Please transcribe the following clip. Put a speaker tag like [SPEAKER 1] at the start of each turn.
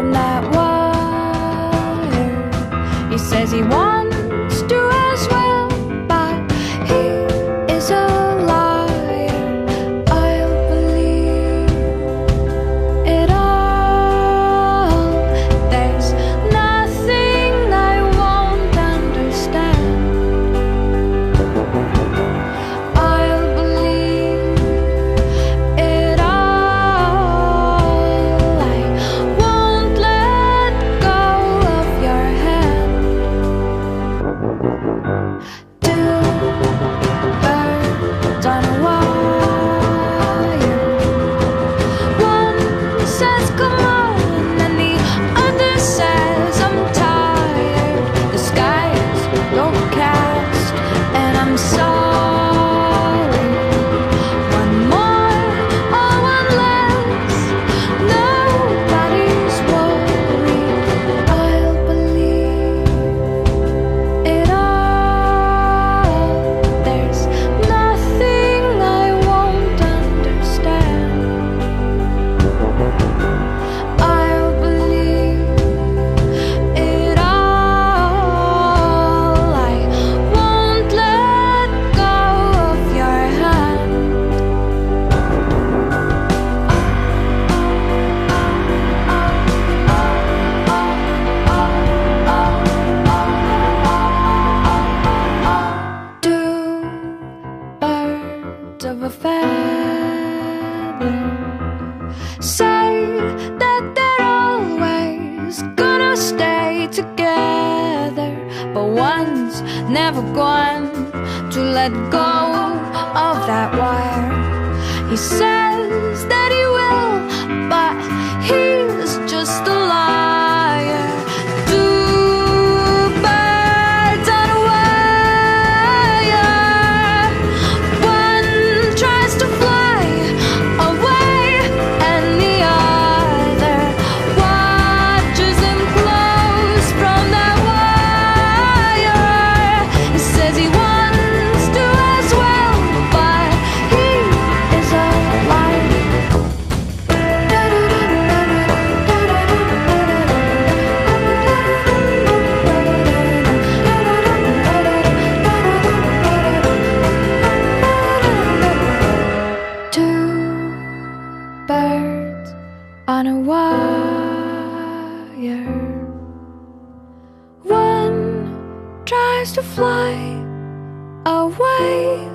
[SPEAKER 1] from that wire. He says he wants to as well, but he is a liar. I'll believe it all. There's nothing I won't understand. I'll believe it all. I won't let go of your hand. Two birds on a wire. One says come on, and the other says I'm tired. The sky's overcast, and I'm sorry. One more or one less, nobody's worried. I'll believe it all. There's nothing I won't understand. I'll believe it all. I won't let go of your hand. Two birds of a feather say that they're always gonna stay together, but one's never going to let go of that wire. He says that he will, but he's just a liar. Two birds on a wire. One tries to fly away, and the other watches him close from that wire. He says he wants to as well, but he is a liar. Two birds on a wire. One tries to fly away,